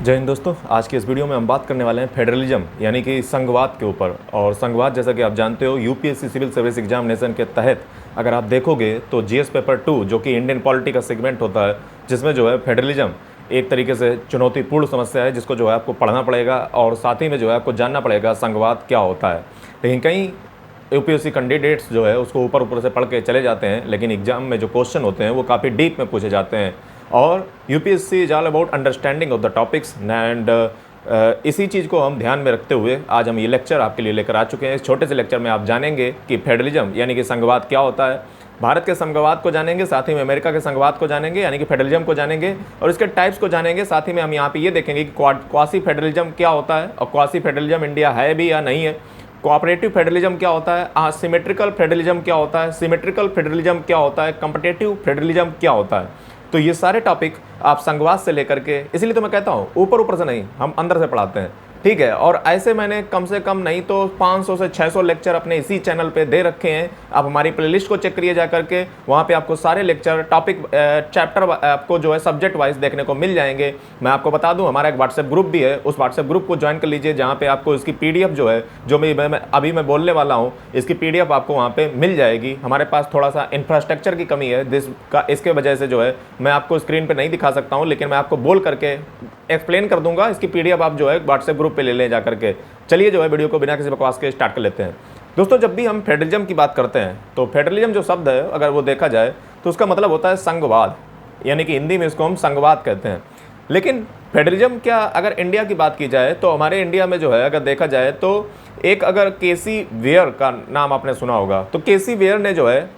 जय हिंद दोस्तों। आज की इस वीडियो में हम बात करने वाले हैं फेडरलिज्म यानी कि संघवाद के ऊपर। और संघवाद जैसा कि आप जानते हो यूपीएससी सिविल सर्विस एग्जामिनेशन के तहत अगर आप देखोगे तो जीएस पेपर 2 जो कि इंडियन पॉलिटी का सेगमेंट होता है, जिसमें जो है फेडरलिज्म एक तरीके से चुनौतीपूर्ण समस्या है, जिसको जो है आपको पढ़ना पड़ेगा और साथ ही में जो है आपको जानना पड़ेगा संघवाद क्या होता है। लेकिन कई यूपीएससी कैंडिडेट्स जो है उसको ऊपर ऊपर से पढ़ के चले जाते हैं, लेकिन एग्जाम में जो क्वेश्चन होते हैं वो काफ़ी डीप में पूछे जाते हैं। और UPSC is all about understanding of the topics and इसी चीज़ को हम ध्यान में रखते हुए आज हम ये लेक्चर आपके लिए लेकर आ चुके हैं। इस छोटे से लेक्चर में आप जानेंगे कि फेडरलिज्म यानी कि संघवाद क्या होता है, भारत के संघवाद को जानेंगे, साथ ही में अमेरिका के संघवाद को जानेंगे यानी कि फेडरलिज्म को जानेंगे और इसके टाइप्स को जानेंगे। साथ ही में हम यहाँ पे ये देखेंगे कि क्वासी फेडरलिज्म क्या होता है और क्वासी फेडरलिज्म इंडिया है भी या नहीं है, कोऑपरेटिव फेडरलिज्म क्या होता है, सिमेट्रिकल फेडरलिज्म क्या होता है, सिमेट्रिकल फेडरलिज्म क्या होता है, कॉम्पिटिटिव फेडरलिज्म क्या होता है। तो ये सारे टॉपिक आप संघवाद से लेकर के, इसलिए तो मैं कहता हूँ ऊपर ऊपर से नहीं, हम अंदर से पढ़ाते हैं, ठीक है। और ऐसे मैंने कम से कम नहीं तो 500 से 600 लेक्चर अपने इसी चैनल पे दे रखे हैं। आप हमारी प्लेलिस्ट को चेक करिए जा करके, वहाँ पे आपको सारे लेक्चर टॉपिक चैप्टर आपको जो है सब्जेक्ट वाइज देखने को मिल जाएंगे। मैं आपको बता दूं हमारा एक व्हाट्सएप ग्रुप भी है, उस व्हाट्सएप ग्रुप को ज्वाइन कर लीजिए, जहाँ पे आपको इसकी पीडीएफ जो है जो अभी मैं बोलने वाला हूँ, इसकी पीडीएफ आपको वहाँ पे मिल जाएगी। हमारे पास थोड़ा सा इंफ्रास्ट्रक्चर की कमी है इसके वजह से जो है मैं आपको स्क्रीन पर नहीं दिखा सकता हूँ, लेकिन मैं आपको बोल करके एक्सप्लेन कर दूंगा। इसकी पीडीएफ आप जो है व्हाट्सएप ग्रुप पे ले लें जा करके। चलिए जो है वीडियो को बिना किसी बकवास के स्टार्ट कर लेते हैं। दोस्तों, जब भी हम फेडरलिज्म की बात करते हैं तो फेडरलिज्म जो शब्द है अगर वो देखा जाए तो उसका मतलब होता है संघवाद, यानी कि हिंदी में इसको हम संघवाद कहते हैं। लेकिन फेडरलिज्म क्या अगर इंडिया की बात की जाए तो हमारे इंडिया में जो है अगर देखा जाए तो एक अगर केसी वेयर का नाम आपने सुना होगा, तो केसी वेयर ने जो है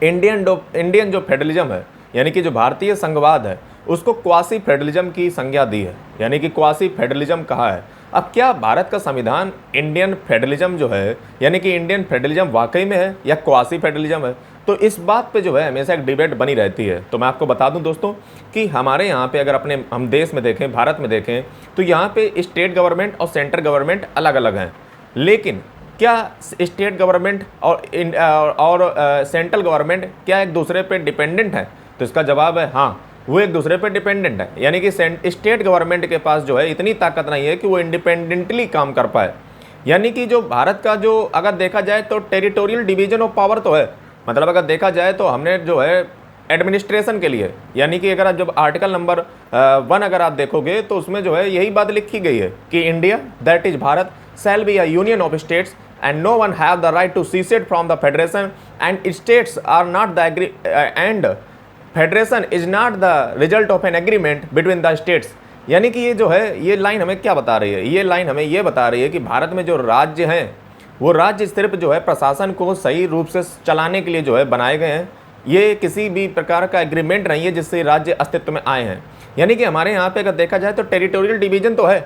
इंडियन जो फेडरलिज्म है यानी कि जो भारतीय संघवाद है उसको क्वासी फेडरलिज्म की संज्ञा दी है, यानी कि क्वासी फेडरलिज्म कहा है। अब क्या भारत का संविधान इंडियन फेडरलिज्म जो है यानी कि इंडियन फेडरलिज्म वाकई में है या क्वासी फेडरलिज्म है, तो इस बात पे जो है हमेशा एक डिबेट बनी रहती है। तो मैं आपको बता दूं दोस्तों कि हमारे यहाँ पे अगर अपने हम देश में देखें, भारत में देखें, तो यहाँ पे स्टेट गवर्नमेंट और सेंट्रल गवर्नमेंट अलग अलग हैं। लेकिन क्या स्टेट गवर्नमेंट और सेंट्रल गवर्नमेंट क्या एक दूसरे पे डिपेंडेंट है? तो इसका जवाब है हाँ, वो एक दूसरे पे डिपेंडेंट है। यानी कि स्टेट गवर्नमेंट के पास जो है इतनी ताकत नहीं है कि वो इंडिपेंडेंटली काम कर पाए। यानी कि जो भारत का जो अगर देखा जाए तो टेरिटोरियल डिवीजन ऑफ पावर तो है, मतलब अगर देखा जाए तो हमने जो है एडमिनिस्ट्रेशन के लिए, यानी कि अगर आप जब आर्टिकल नंबर 1 अगर आप देखोगे तो उसमें जो है यही बात लिखी गई है कि India that is Bharat shall be a union of states and no one have the right to secede from the federation and states are not the and federation is not the result of an agreement between the states। यानी कि ये जो है ये line हमें क्या बता रही है? ये लाइन हमें ये बता रही है कि भारत में जो राज्य हैं वो राज्य सिर्फ जो है प्रशासन को सही रूप से चलाने के लिए जो है बनाए गए हैं। ये किसी भी प्रकार का एग्रीमेंट नहीं है जिससे राज्य अस्तित्व में आए हैं। यानी कि हमारे यहाँ पे अगर देखा जाए तो टेरिटोरियल डिवीजन तो है,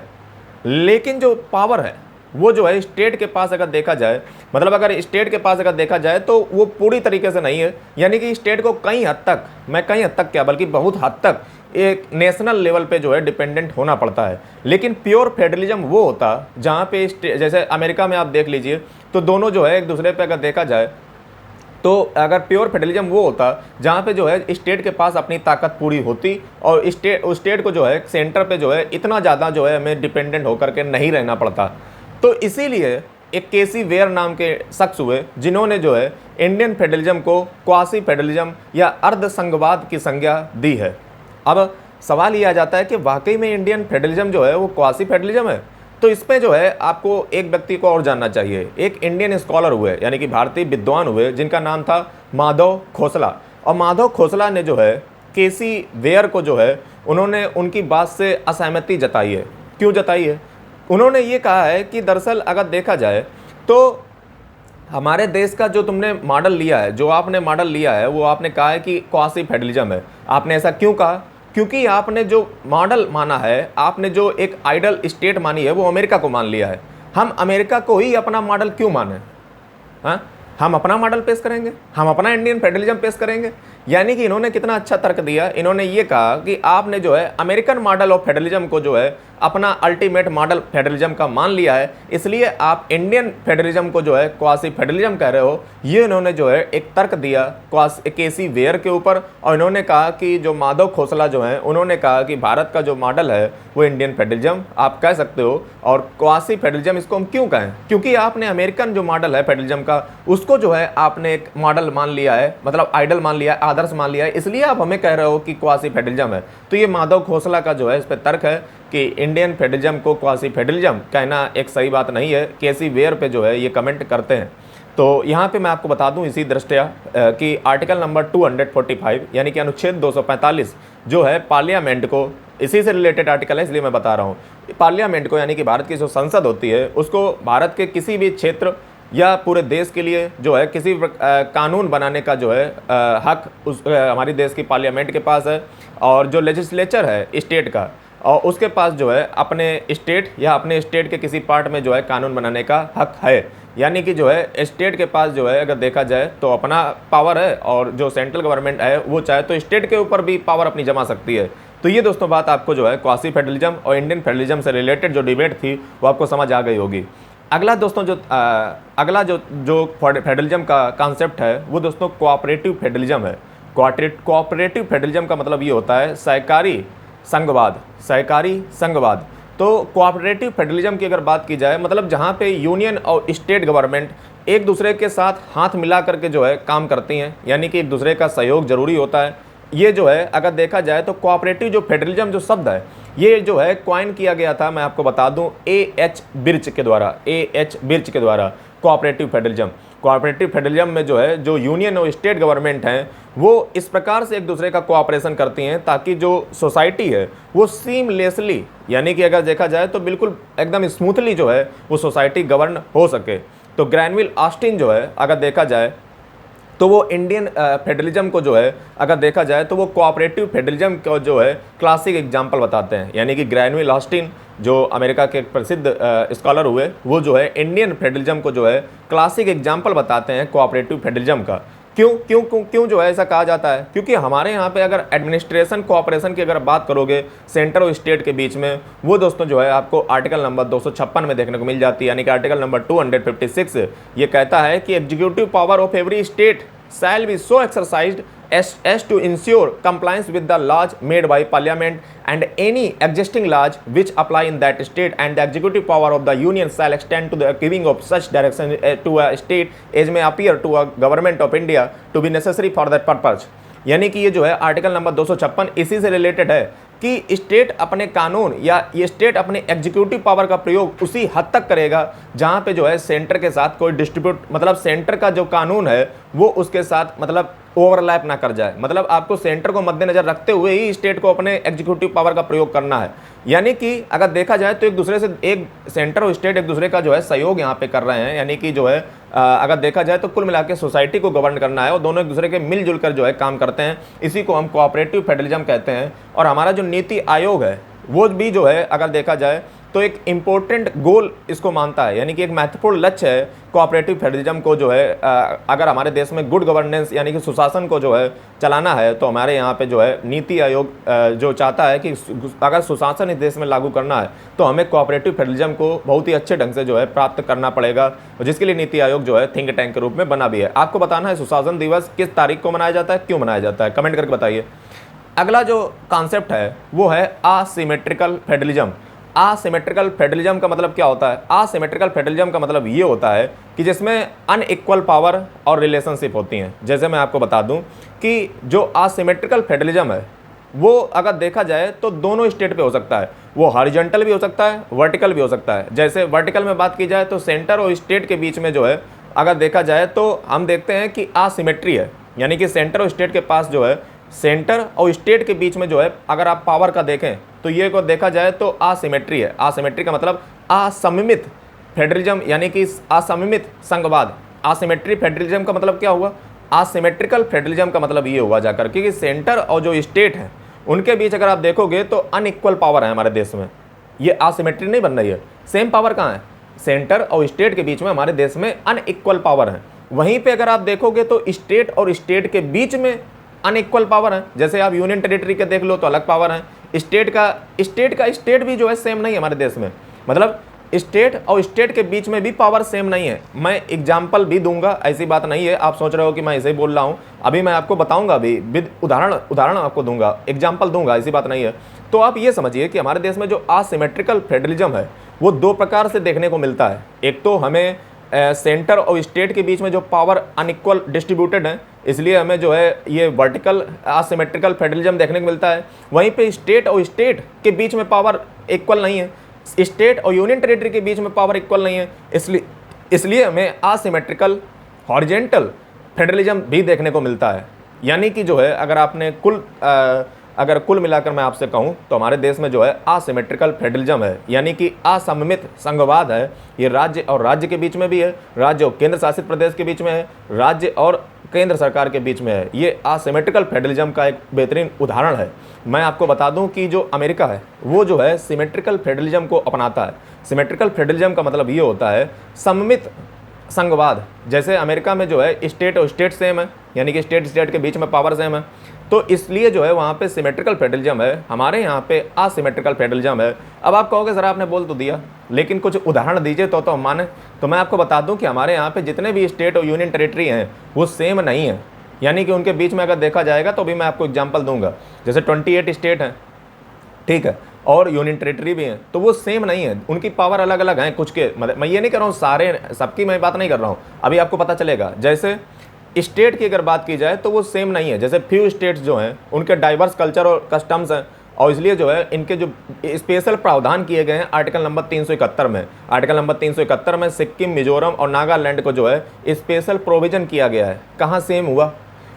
लेकिन जो पावर है वो जो है स्टेट के पास अगर देखा जाए, मतलब अगर स्टेट के पास अगर देखा जाए तो वो पूरी तरीके से नहीं है। यानी कि स्टेट को कई हद तक, मैं कई हद तक क्या बल्कि बहुत हद तक एक नेशनल लेवल पे जो है डिपेंडेंट होना पड़ता है। लेकिन प्योर फेडरलिज्म वो होता जहाँ पे जैसे अमेरिका में आप देख लीजिए तो दोनों जो है एक दूसरे पे अगर देखा जाए तो अगर प्योर फेडरलिज्म वो होता जहाँ पे जो है स्टेट के पास अपनी ताकत पूरी होती और स्टेट को जो है सेंटर पे जो है इतना ज़्यादा जो है हमें डिपेंडेंट होकर के नहीं रहना पड़ता। तो इसीलिए एक केसी वेयर नाम के शख्स हुए जिन्होंने जो है इंडियन फेडरलिज्म को क्वासी फेडरलिज्म या अर्ध संघवाद की संज्ञा दी है। अब सवाल ये आ जाता है कि वाकई में इंडियन फेडरलिज्म जो है वो क्वासी फेडरलिज्म है? तो इस पे जो है आपको एक व्यक्ति को और जानना चाहिए। एक इंडियन स्कॉलर हुए यानी कि भारतीय विद्वान हुए जिनका नाम था माधव खोसला। और माधव खोसला ने जो है केसी वेयर को जो है उन्होंने उनकी बात से असहमति जताई है। क्यों जताई है? उन्होंने ये कहा है कि दरअसल अगर देखा जाए तो हमारे देश का जो तुमने मॉडल लिया है, जो आपने मॉडल लिया है, वो आपने कहा है कि क्वासी फेडरलिज्म है। आपने ऐसा क्यों कहा? क्योंकि आपने जो मॉडल माना है, आपने जो एक आइडल स्टेट मानी है वो अमेरिका को मान लिया है। हम अमेरिका को ही अपना मॉडल क्यों माने? हाँ, हम अपना मॉडल पेश करेंगे, हम अपना इंडियन फेडरलिज्म पेश करेंगे। यानी कि इन्होंने कितना अच्छा तर्क दिया, इन्होंने ये कहा कि आपने जो है अमेरिकन मॉडल ऑफ फेडरलिज्म को जो है अपना अल्टीमेट मॉडल फेडरलिज्म का मान लिया है, इसलिए आप इंडियन फेडरलिज्म को जो है क्वासी फेडरलिज्म कह रहे हो। ये इन्होंने जो है एक तर्क दिया केसी वेयर के ऊपर, और इन्होंने कहा कि जो माधव खोसला जो हैं उन्होंने कहा कि भारत का जो मॉडल है वो इंडियन फेडरलिज्म आप कह सकते हो, और क्वासी फेडरलिज्म इसको हम क्यों कहें, क्योंकि आपने अमेरिकन जो मॉडल है फेडरलिज्म का उसको जो है आपने एक मॉडल मान लिया है, मतलब आइडल मान लिया है, आदर्श मान लिया है, इसलिए आप हमें कह रहे हो कि क्वासी फेडरलिज्म है। तो ये माधव खोसला का जो है इस पर तर्क है कि इंडियन फेडरलिज्म को क्वासी फेडरलिज्म कहना एक सही बात नहीं है। केसी वेयर पे जो है ये कमेंट करते हैं। तो यहाँ पे मैं आपको बता दूं इसी दृष्टया कि आर्टिकल नंबर 245 यानी कि अनुच्छेद 245 जो है पार्लियामेंट को, इसी से रिलेटेड आर्टिकल है इसलिए मैं बता रहा हूँ, पार्लियामेंट को यानी कि भारत की जो संसद होती है उसको भारत के किसी भी क्षेत्र या पूरे देश के लिए जो है किसी कानून बनाने का जो है हक उस हमारी देश की पार्लियामेंट के पास है, और जो लेजिस्लेचर है स्टेट का और उसके पास जो है अपने स्टेट या अपने स्टेट के किसी पार्ट में जो है कानून बनाने का हक है। यानी कि जो है स्टेट के पास जो है अगर देखा जाए तो अपना पावर है, और जो सेंट्रल गवर्नमेंट है वो चाहे तो स्टेट के ऊपर भी पावर अपनी जमा सकती है। तो ये दोस्तों बात आपको जो है क्वासी फेडरलिज्म और इंडियन फेडरलिज्म से रिलेटेड जो डिबेट थी वो आपको समझ आ गई होगी। अगला दोस्तों जो फेडरलिज्म का कॉन्सेप्ट है वो दोस्तों कोऑपरेटिव फेडरलिज्म है। कोऑपरेटिव फेडरलिज्म का मतलब ये होता है सहकारी संघवाद। तो कोऑपरेटिव फेडरलिज्म की अगर बात की जाए मतलब जहाँ पे यूनियन और स्टेट गवर्नमेंट एक दूसरे के साथ हाथ मिला करके जो है काम करती हैं, यानी कि एक दूसरे का सहयोग जरूरी होता है। ये जो है अगर देखा जाए तो कोऑपरेटिव जो फेडरलिज्म जो शब्द है ये जो है कॉइन किया गया था, मैं आपको बता दूं A.H. बिर्च के द्वारा कोऑपरेटिव फेडरलिज्म में जो है जो यूनियन और स्टेट गवर्नमेंट हैं वो इस प्रकार से एक दूसरे का कोऑपरेशन करती हैं ताकि जो सोसाइटी है वो सीमलेसली, यानी कि अगर देखा जाए तो बिल्कुल एकदम स्मूथली जो है वो सोसाइटी गवर्न हो सके। तो ग्रैनविल ऑस्टिन जो है अगर देखा जाए तो वो इंडियन फेडरलिज्म को जो है अगर देखा जाए तो वो कोऑपरेटिव फेडरलिज्म को जो है क्लासिक एग्जांपल बताते हैं। यानी कि ग्रैनविल ऑस्टिन जो अमेरिका के प्रसिद्ध स्कॉलर हुए वो जो है इंडियन फेडरलिज्म को जो है क्लासिक एग्जांपल बताते हैं कोऑपरेटिव फेडरलिज्म का। क्यों जो है ऐसा कहा जाता है, क्योंकि हमारे यहाँ पे अगर एडमिनिस्ट्रेशन कोऑपरेशन की अगर बात करोगे सेंटर और स्टेट के बीच में, वो दोस्तों जो है आपको आर्टिकल नंबर 256 में देखने को मिल जाती है। यानी कि आर्टिकल नंबर 256 ये कहता है कि executive power of every state shall be so exercised as to ensure compliance with the laws made by parliament and any existing laws which apply in that state, and the executive power of the union shall extend to the giving of such direction to a state as may appear to a government of India to be necessary for that purpose। यानी कि ये जो है article number 256 इसी से related है कि state अपने कानून या ये स्टेट अपने एग्जीक्यूटिव पावर का प्रयोग उसी हद तक करेगा जहां पे जो है सेंटर के साथ कोई डिस्ट्रीब्यूट, मतलब सेंटर का जो कानून है वो उसके साथ मतलब ओवरलैप ना कर जाए। मतलब आपको सेंटर को मद्देनजर रखते हुए ही स्टेट को अपने एग्जीक्यूटिव पावर का प्रयोग करना है। यानी कि अगर देखा जाए तो एक दूसरे से एक सेंटर और स्टेट एक दूसरे का जो है सहयोग यहाँ पे कर रहे हैं। यानी कि जो है अगर देखा जाए तो कुल मिला के सोसाइटी को गवर्न करना है और दोनों एक दूसरे के मिलजुल कर जो है काम करते हैं। इसी को हम कोऑपरेटिव फेडरलिज्म कहते हैं। और हमारा जो नीति आयोग है वो भी जो है अगर देखा जाए तो एक इम्पोर्टेंट गोल इसको मानता है, यानी कि एक महत्वपूर्ण लक्ष्य है कोऑपरेटिव फेडरलिज्म को जो है अगर हमारे देश में गुड गवर्नेंस यानी कि सुशासन को जो है चलाना है तो हमारे यहाँ पे जो है नीति आयोग जो चाहता है कि अगर सुशासन इस देश में लागू करना है तो हमें कोऑपरेटिव फेडरलिज्म को बहुत ही अच्छे ढंग से जो है प्राप्त करना पड़ेगा, जिसके लिए नीति आयोग जो है थिंक टैंक के रूप में बना भी है। आपको बताना है सुशासन दिवस किस तारीख को मनाया जाता है, क्यों मनाया जाता है, कमेंट करके बताइए। अगला जो कॉन्सेप्ट है वो है असिमेट्रिकल फेडरलिज्म। असिमेट्रिकल फेडरलिज्म का मतलब क्या होता है? असिमेट्रिकल फेडरलिज्म का मतलब ये होता है कि जिसमें अनइक्वल पावर और रिलेशनशिप होती हैं। जैसे मैं आपको बता दूं कि जो असिमेट्रिकल फेडरलिज्म है वो अगर देखा जाए तो दोनों स्टेट पे हो सकता है, वो हॉरिजॉन्टल भी हो सकता है, वर्टिकल भी हो सकता है। जैसे वर्टिकल में बात की जाए तो सेंटर और स्टेट के बीच में जो है अगर देखा जाए तो हम देखते हैं कि असिमेट्री है, यानी कि सेंटर और स्टेट के पास जो है सेंटर और स्टेट के बीच में जो है अगर आप पावर का देखें तो ये को देखा जाए तो असिमेट्री है। असिमेट्री का मतलब असममित फेडरलिज्म यानी कि असममित संघवाद। असिमेट्री फेडरलिज्म का मतलब क्या हुआ? असिमेट्रिकल फेडरलिज्म का मतलब ये हुआ जाकर क्योंकि सेंटर और जो स्टेट है उनके बीच अगर आप देखोगे तो अनइक्वल पावर है हमारे देश में। ये असिमेट्री नहीं बन रही है, सेम पावर कहाँ है? सेंटर और स्टेट के बीच में हमारे देश में अनइक्वल पावर है। वहीं पे अगर आप देखोगे तो स्टेट और स्टेट के बीच में अनइक्वल पावर है। जैसे आप यूनियन टेरिटरी के देख लो तो अलग पावर है, स्टेट भी जो है सेम नहीं है हमारे देश में, मतलब स्टेट और स्टेट के बीच में भी पावर सेम नहीं है। मैं एग्जाम्पल भी दूंगा, ऐसी बात नहीं है आप सोच रहे हो कि मैं ऐसे ही बोल रहा हूँ, अभी मैं आपको बताऊंगा, अभी विद उदाहरण आपको दूंगा, एग्जाम्पल दूंगा, ऐसी बात नहीं है। तो आप ये समझिए कि हमारे देश में जो असिमेट्रिकल फेडरलिज्म है वो दो प्रकार से देखने को मिलता है। एक तो हमें सेंटर और स्टेट के बीच में जो पावर अनइक्वल डिस्ट्रीब्यूटेड है, इसलिए हमें जो है ये वर्टिकल असिमेट्रिकल फेडरलिज्म देखने को मिलता है। वहीं पे स्टेट और स्टेट के बीच में पावर इक्वल नहीं है, स्टेट और यूनियन टेरिटरी के बीच में पावर इक्वल नहीं है, इसलिए हमें असिमेट्रिकल हॉरिजॉन्टल फेडरलिज्म भी देखने को मिलता है। यानी कि जो है अगर कुल मिलाकर मैं आपसे कहूं तो हमारे देश में जो है असिमेट्रिकल फेडरलिज्म है, यानी कि असममित संघवाद है। ये राज्य और राज्य के बीच में भी है, राज्य और केंद्र शासित प्रदेश के बीच में है, राज्य और केंद्र सरकार के बीच में है। ये असिमेट्रिकल फेडरलिज्म का एक बेहतरीन उदाहरण है। मैं आपको बता दूं कि जो अमेरिका है वो जो है सिमेट्रिकल फेडरलिज्म को अपनाता है। सिमेट्रिकल फेडरलिज्म का मतलब ये होता है सममित संघवाद। जैसे अमेरिका में जो है स्टेट और स्टेट सेम है, यानी कि स्टेट के बीच में पावर सेम है, तो इसलिए जो है वहाँ पे सिमेट्रिकल फेडरलिज्म है, हमारे यहाँ पे असिमेट्रिकल फेडरलिज्म है। अब आप कहोगे सर आपने बोल तो दिया, लेकिन कुछ उदाहरण दीजिए तो हम माने। तो मैं आपको बता दूं कि हमारे यहाँ पे जितने भी स्टेट और यूनियन टेरिटरी हैं वो सेम नहीं है, यानी कि उनके बीच में अगर देखा जाएगा तो भी मैं आपको एग्जाम्पल दूंगा। जैसे 28 स्टेट हैं, ठीक है, और यूनियन टेरिटरी भी हैं, तो वो सेम नहीं है, उनकी पावर अलग अलग हैं कुछ के। मतलब मैं ये नहीं कर रहा हूँ सारे सबकी मैं बात नहीं कर रहा हूँ, अभी आपको पता चलेगा। जैसे स्टेट की अगर बात की जाए तो वो सेम नहीं है। जैसे फ्यू स्टेट्स जो हैं उनके डाइवर्स कल्चर और कस्टम्स हैं, और इसलिए जो है इनके जो स्पेशल प्रावधान किए गए हैं आर्टिकल नंबर 371 में। आर्टिकल नंबर 371 में सिक्किम, मिजोरम और नागालैंड को जो है स्पेशल प्रोविजन किया गया है। कहाँ सेम हुआ?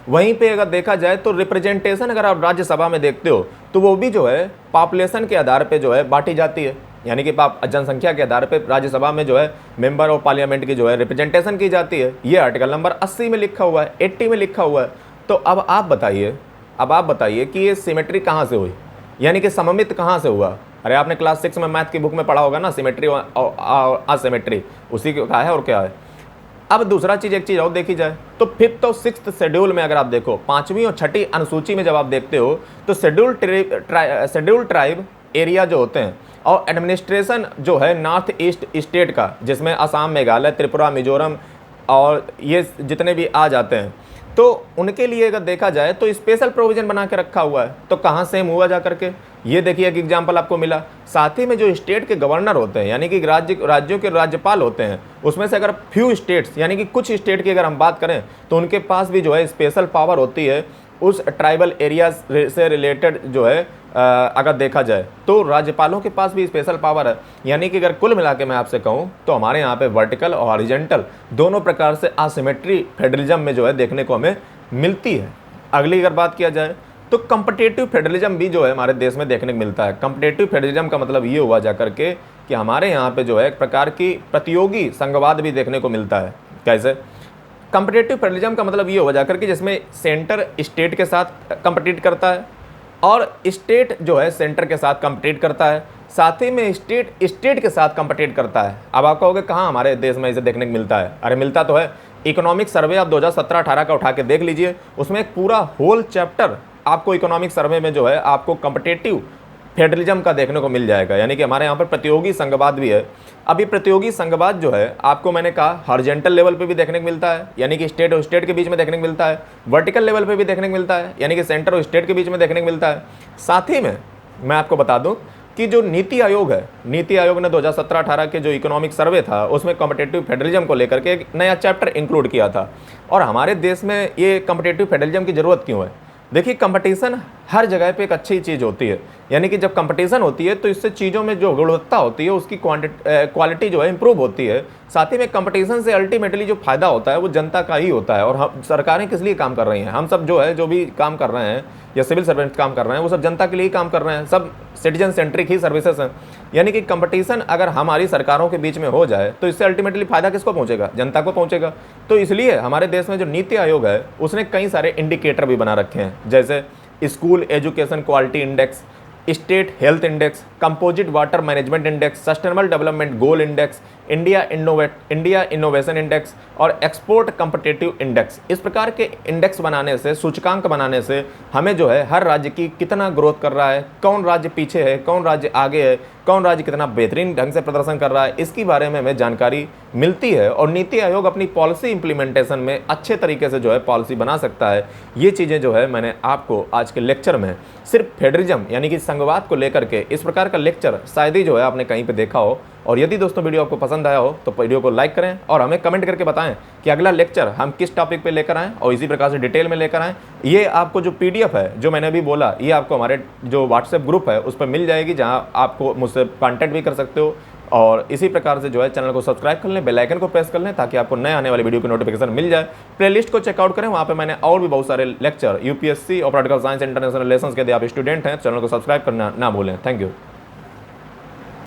वहीं पे अगर देखा जाए तो रिप्रेजेंटेशन अगर आप राज्यसभा में देखते हो तो वो भी जो है पॉपुलेशन के आधार पे जो है बांटी जाती है, यानी कि जनसंख्या के आधार पे राज्यसभा में जो है मेंबर ऑफ पार्लियामेंट की जो है रिप्रेजेंटेशन की जाती है। ये आर्टिकल नंबर 80 में लिखा हुआ है, 80 में लिखा हुआ है। तो अब आप बताइए कि ये सिमेट्री कहाँ से हुई, यानी कि सममित कहाँ से हुआ? अरे आपने क्लास 6 में मैथ की बुक में पढ़ा होगा ना, सिमेट्री और असिमेट्री, उसी का है और क्या है। अब दूसरा चीज़, एक चीज़ और देखी जाए तो 5th और 6th शेड्यूल में अगर आप देखो, 5वीं और 6ठी अनुसूची में जब आप देखते हो तो शेड्यूल ट्राइब एरिया जो होते हैं और एडमिनिस्ट्रेशन जो है नॉर्थ ईस्ट स्टेट का, जिसमें असम, मेघालय, त्रिपुरा, मिजोरम और ये जितने भी आ जाते हैं, तो उनके लिए अगर देखा जाए तो स्पेशल प्रोविजन बना के रखा हुआ है। तो कहाँ सेम हुआ जा करके, ये देखिए एक एग्जाम्पल आपको मिला। साथ ही में जो स्टेट के गवर्नर होते हैं, यानी कि राज्यों के राज्यपाल होते हैं, उसमें से अगर फ्यू स्टेट्स यानी कि कुछ स्टेट की अगर हम बात करें तो उनके पास भी जो है स्पेशल पावर होती है उस ट्राइबल एरिया से रिलेटेड जो है अगर देखा जाए तो राज्यपालों के पास भी स्पेशल पावर है। यानी कि अगर कुल मिला के मैं आपसे कहूँ तो हमारे यहाँ पे वर्टिकल और हॉरिजॉन्टल दोनों प्रकार से असिमेट्री फेडरलिज्म में जो है देखने को हमें मिलती है। अगली अगर बात किया जाए तो कम्पिटिटिव फेडरलिज्म भी जो है हमारे देश में देखने को मिलता है। कम्पिटिटिव फेडरलिज्म का मतलब ये हुआ जा करके कि हमारे यहाँ पे जो है एक प्रकार की प्रतियोगी संघवाद भी देखने को मिलता है। कैसे? कम्पिटिटिव फेडरलिज्म का मतलब ये हुआ जा करके जिसमें सेंटर स्टेट के साथ कम्पिटिट करता है और स्टेट जो है सेंटर के साथ कम्पिटिट करता है, साथ ही में स्टेट के साथ कम्पिटिट करता है। अब आप कहोगे कहाँ हमारे देश में इसे देखने को मिलता है? अरे मिलता तो है। इकोनॉमिक सर्वे आप 2017-18 का उठा के देख लीजिए, उसमें एक पूरा होल चैप्टर आपको इकोनॉमिक सर्वे में जो है आपको कम्पिटिटिव फेडरलिज्म का देखने को मिल जाएगा। यानी कि हमारे यहाँ पर प्रतियोगी संघवाद भी है। अभी प्रतियोगी संघवाद जो है आपको मैंने कहा हॉरिजॉन्टल लेवल पे भी देखने को मिलता है, यानी कि स्टेट और स्टेट के बीच में देखने को मिलता है, वर्टिकल लेवल पे भी देखने को मिलता है, यानी कि सेंटर और स्टेट के बीच में देखने को मिलता है। साथ ही में मैं आपको बता दूं कि जो नीति आयोग है, नीति आयोग ने 2017-18 के जो इकोनॉमिक सर्वे था उसमें कॉम्पिटिटिव फेडरलिज्म को लेकर के एक नया चैप्टर इंक्लूड किया था। और हमारे देश में ये कॉम्पिटिटिव फेडरलिज्म की ज़रूरत क्यों है? देखिए, कंपटीशन हर जगह पे एक अच्छी चीज़ होती है, यानी कि जब कंपटीशन होती है तो इससे चीज़ों में जो गुणवत्ता होती है उसकी क्वालिटी जो है इंप्रूव होती है। साथ ही में कंपटीशन से अल्टीमेटली जो फायदा होता है वो जनता का ही होता है। और हम सरकारें किस लिए काम कर रही हैं? हम सब जो है जो भी काम कर रहे हैं या सिविल सर्वेंट काम कर रहे हैं वो सब जनता के लिए काम कर रहे हैं, सब सिटीजन सेंट्रिक ही सर्विसेज हैं। यानी कि कंपटीशन अगर हमारी सरकारों के बीच में हो जाए तो इससे अल्टीमेटली फायदा किसको पहुंचेगा? जनता को पहुंचेगा। तो इसलिए हमारे देश में जो नीति आयोग है उसने कई सारे इंडिकेटर भी बना रखे हैं, जैसे school education quality index, state health index, composite water management index, sustainable development goal index, India innovation index और एक्सपोर्ट कम्पिटिटिव इंडेक्स। इस प्रकार के इंडेक्स बनाने से, सूचकांक बनाने से हमें जो है हर राज्य की कितना ग्रोथ कर रहा है, कौन राज्य पीछे है, कौन राज्य आगे है, कौन राज्य कितना बेहतरीन ढंग से प्रदर्शन कर रहा है, इसके बारे में हमें जानकारी मिलती है और नीति आयोग अपनी पॉलिसी इंप्लीमेंटेशन में अच्छे तरीके से जो है पॉलिसी बना सकता है। ये चीज़ें जो है मैंने आपको आज के लेक्चर में सिर्फ फेडरलिज्म यानी कि संघवाद को लेकर के इस प्रकार का लेक्चर शायद ही जो है आपने कहीं पे देखा हो। और यदि दोस्तों वीडियो आपको पसंद आया हो तो वीडियो को लाइक करें और हमें कमेंट करके बताएं कि अगला लेक्चर हम किस टॉपिक पे लेकर आएँ और इसी प्रकार से डिटेल में लेकर आएँ। ये आपको जो PDF है जो मैंने अभी बोला, ये आपको हमारे जो व्हाट्सएप ग्रुप है उस पर मिल जाएगी, जहाँ आपको मुझसे कॉन्टैक्ट भी कर सकते हो। और इसी प्रकार से जो है चैनल को सब्सक्राइब कर लें, बेल आइकन को प्रेस कर लें ताकि आपको नए आने वाली वीडियो की नोटिफिकेशन मिल जाए। प्लेलिस्ट को चेकआउट करें, वहाँ पे मैंने और भी बहुत सारे लेक्चर UPSC और पॉलिटिकल साइंस इंटरनेशनल रिलेशंस के, यदि आप स्टूडेंट हैं चैनल को सब्सक्राइब करना ना भूलें। Thank you.